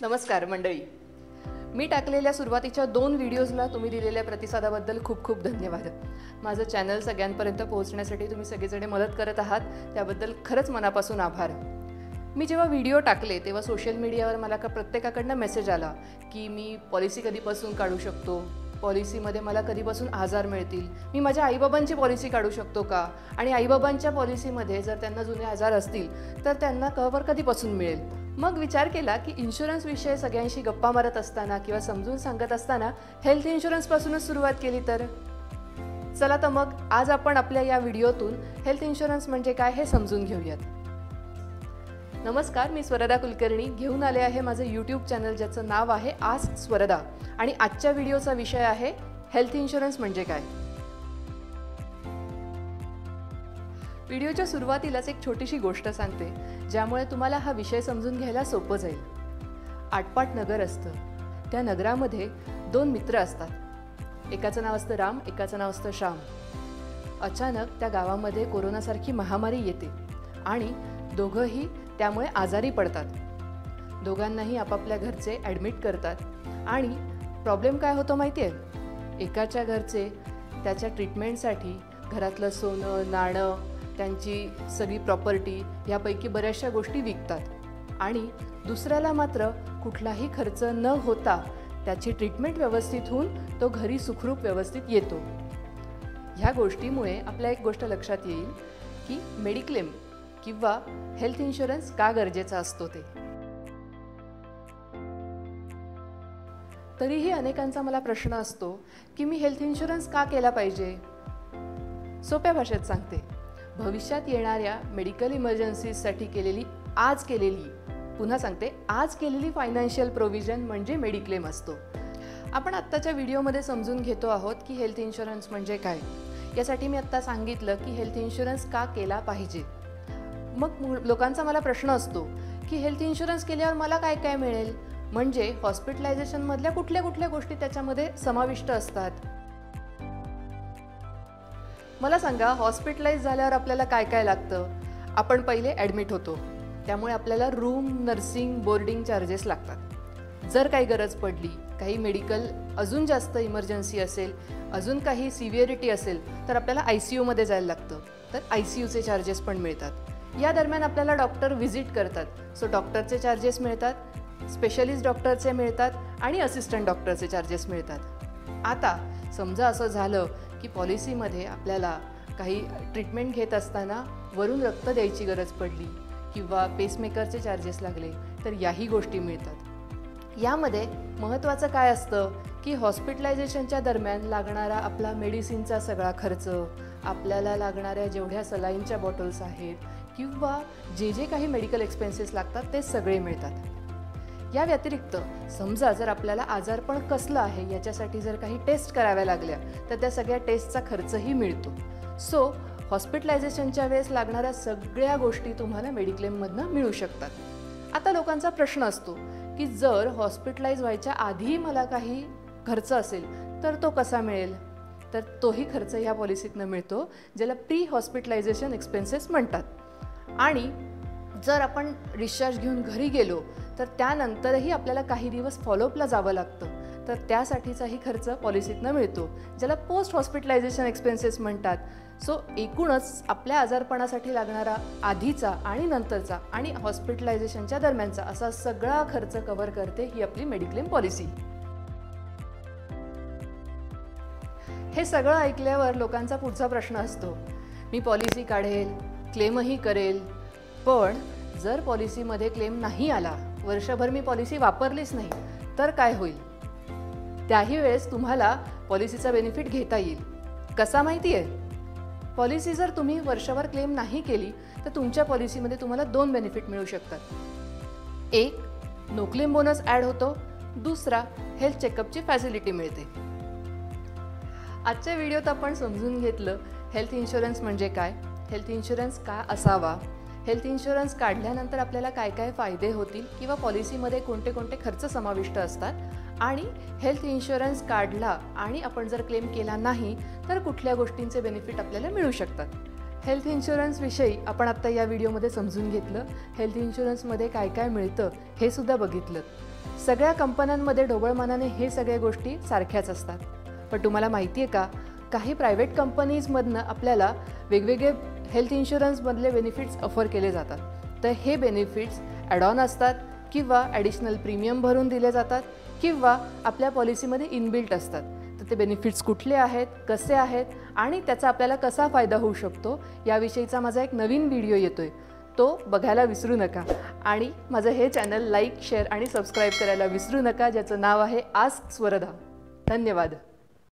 नमस्कार मंडळी. मी टाकलेल्या सुरुवातीच्या 2 व्हिडिओजला तुम्ही दिलेल्या प्रतिसादाबद्दल खूप खूप धन्यवाद. माझं चॅनल सगळ्यांपर्यंत पोहोचण्यासाठी तुम्ही सगळेजण मदत करत आहात, त्याबद्दल खरंच मनापासून आभार. मी जेव्हा व्हिडिओ टाकले तेव्हा सोशल मीडियावर मला प्रत्येकाकडनं मेसेज आला की मी पॉलिसी कधीपासून काढू शकतो, पॉलिसीमध्ये मला कधीपासून आजार मिळतील, मी माझ्या आईबाबांची पॉलिसी काढू शकतो का, आणि आईबाबांच्या पॉलिसीमध्ये जर त्यांना जुने आजार असतील तर त्यांना कव्हर कधीपासून मिळेल. मग विचार केला की इन्शुरन्सविषयी सगळ्यांशी गप्पा मारत असताना किंवा समजून सांगत असताना हेल्थ इन्शुरन्सपासूनच सुरुवात केली तर. चला तर मग आज आपण आपल्या या व्हिडिओतून हेल्थ इन्शुरन्स म्हणजे काय हे समजून घेऊयात. नमस्कार, मी स्वरदा कुलकर्णी घेऊन आले आहे माझं यूट्यूब चॅनल ज्याचं नाव आहे आस्क स्वरदा, आणि आजच्या व्हिडिओचा विषय आहे हेल्थ इन्शुरन्स म्हणजे काय. व्हिडिओच्या सुरुवातीलाच एक छोटीशी गोष्ट सांगते ज्यामुळे तुम्हाला हा विषय समजून घ्यायला सोपं जाईल. आटपाट नगर असतं, त्या नगरामध्ये 2 मित्र असतात. एकाचं नाव असतं राम, एकाचं नाव असतं श्याम. अचानक त्या गावामध्ये कोरोनासारखी महामारी येते आणि दोघंही त्यामुळे आजारी पडतात. दोघांनाही आपापल्या घरचे ॲडमिट करतात आणि प्रॉब्लेम काय होतो माहिती आहे, एकाच्या घरचे त्याच्या ट्रीटमेंटसाठी घरातलं सोनं नाणं, त्यांची सगळी प्रॉपर्टी यापैकी बऱ्याचशा गोष्टी विकतात आणि दुसऱ्याला मात्र कुठलाही खर्च न होता त्याची ट्रीटमेंट व्यवस्थित होऊन तो घरी सुखरूप व्यवस्थित येतो. ह्या गोष्टीमुळे आपल्या एक गोष्ट लक्षात येईल की मेडिक्लेम किंवा हेल्थ इन्शुरन्स का गरजेचा असतो ते. तरीही अनेकांचा मला प्रश्न असतो की मी हेल्थ इन्शुरन्स का केला पाहिजे. सोप्या भाषेत सांगते, भविष्यात येणाऱ्या मेडिकल इमर्जन्सीजसाठी आज केलेली फायनान्शियल प्रोव्हिजन म्हणजे मेडिक्लेम असतो. आपण आत्ताच्या व्हिडिओमध्ये समजून घेतो आहोत की हेल्थ इन्शुरन्स म्हणजे काय. यासाठी मी आत्ता सांगितलं की हेल्थ इन्शुरन्स का केला पाहिजे. मग लोकांचा मला प्रश्न असतो की हेल्थ इन्शुरन्स केल्यावर मला काय काय मिळेल, म्हणजे हॉस्पिटलायझेशनमधल्या कुठल्या गोष्टी त्याच्यामध्ये समाविष्ट असतात. मला सांगा, हॉस्पिटलाइज झाल्यावर आपल्याला काय काय लागतं. आपण पहिले ॲडमिट होतो, त्यामुळे आपल्याला रूम, नर्सिंग, बोर्डिंग चार्जेस लागतात. जर काही गरज पडली, काही मेडिकल अजून जास्त इमर्जन्सी असेल, अजून काही सिव्हिअरिटी असेल तर आपल्याला ICUमध्ये जायला लागतं, तर ICUचे चार्जेस पण मिळतात. या दरम्यान आपल्याला डॉक्टर व्हिजिट करतात, सो डॉक्टरचे चार्जेस मिळतात, स्पेशलिस्ट डॉक्टरचे मिळतात आणि असिस्टंट डॉक्टरचे चार्जेस मिळतात. आता समजा असं झालं की पॉलिसीमध्ये आपल्याला काही ट्रीटमेंट घेत असताना वरून रक्त द्यायची गरज पडली किंवा पेसमेकरचे चार्जेस लागले तर याही गोष्टी मिळतात. यामध्ये महत्त्वाचं काय असतं की हॉस्पिटलायझेशनच्या दरम्यान लागणारा आपला मेडिसिनचा सगळा खर्च, आपल्याला लागणाऱ्या जेवढ्या सलाईनच्या बॉटल्स आहेत किंवा जे काही मेडिकल एक्सपेन्सेस लागतात ते सगळे मिळतात. या व्यतिरिक्त समजा जर आपल्याला आजारपण कसलं आहे याच्यासाठी जर काही टेस्ट कराव्या लागल्या तर त्या सगळ्या टेस्टचा खर्चही मिळतो. सो हॉस्पिटलायझेशनच्या वेळेस लागणाऱ्या सगळ्या गोष्टी तुम्हाला मेडिक्लेममधनं मिळू शकतात. आता लोकांचा प्रश्न असतो की जर हॉस्पिटलाइज व्हायच्या आधी मला काही खर्च असेल तर तो कसा मिळेल. तर तोही खर्च ह्या पॉलिसीतनं मिळतो, ज्याला प्री हॉस्पिटलायझेशन एक्सपेन्सेस म्हणतात. आणि जर आपण डिस्चार्ज घेऊन घरी गेलो तर त्यानंतरही आपल्याला काही दिवस फॉलोअपला जावं लागतं, तर त्यासाठीचाही खर्च पॉलिसीतनं मिळतो, ज्याला पोस्ट हॉस्पिटलायझेशन एक्सपेन्सेस म्हणतात. सो एकूणच आपल्या आजारपणासाठी लागणारा आधीचा आणि नंतरचा आणि हॉस्पिटलायझेशनच्या दरम्यानचा असा सगळा खर्च कव्हर करते ही आपली मेडिक्लेम पॉलिसी. हे सगळं ऐकल्यावर लोकांचा पुढचा प्रश्न असतो, मी पॉलिसी काढेल, क्लेमही करेल, पण जर पॉलिसीमध्ये क्लेम नाही आला, वर्षभर मी पॉलिसी वापरलीच नाही तर काय होईल. त्याही वेळेस तुम्हाला पॉलिसीचा बेनिफिट घेता येईल. कसा माहिती आहे, पॉलिसी जर तुम्ही वर्षभर क्लेम नाही केली तर तुमच्या पॉलिसीमध्ये तुम्हाला 2 बेनिफिट मिळू शकतात. एक, नो क्लेम बोनस ॲड होतो, दुसरा हेल्थ चेकअपची फॅसिलिटी मिळते. आजच्या व्हिडिओत आपण समजून घेतलं हेल्थ इन्शुरन्स म्हणजे काय, हेल्थ इन्शुरन्स का असावा, हेल्थ इन्शुरन्स काढल्यानंतर आपल्याला काय काय फायदे होतील किंवा पॉलिसीमध्ये कोणते कोणते खर्च समाविष्ट असतात, आणि हेल्थ इन्शुरन्स काढला आणि आपण जर क्लेम केला नाही तर कुठल्या गोष्टींचे बेनिफिट आपल्याला मिळू शकतात. हेल्थ इन्शुरन्सविषयी आपण आत्ता या व्हिडिओमध्ये समजून घेतलं. हेल्थ इन्शुरन्समध्ये काय काय मिळतं हे सुद्धा बघितलं. सगळ्या कंपन्यांमध्ये ढोबळमानाने हे सगळ्या गोष्टी सारख्याच असतात. पण तुम्हाला माहिती आहे का, काही प्रायव्हेट कंपनीजमधनं आपल्याला वेगवेगळे हेल्थ इन्शुरन्समधले बेनिफिट्स ऑफर केले जातात. तर हे बेनिफिट्स ॲड ऑन असतात किंवा ॲडिशनल प्रीमियम भरून दिले जातात किंवा आपल्या पॉलिसीमध्ये इनबिल्ट असतात. तर ते बेनिफिट्स कुठले आहेत, कसे आहेत आणि त्याचा आपल्याला कसा फायदा होऊ शकतो याविषयीचा माझा एक नवीन व्हिडिओ येतोय. तो बघायला विसरू नका आणि माझं हे चॅनल लाईक, शेअर आणि सबस्क्राईब करायला विसरू नका, ज्याचं नाव आहे आस्क स्वरधा. धन्यवाद.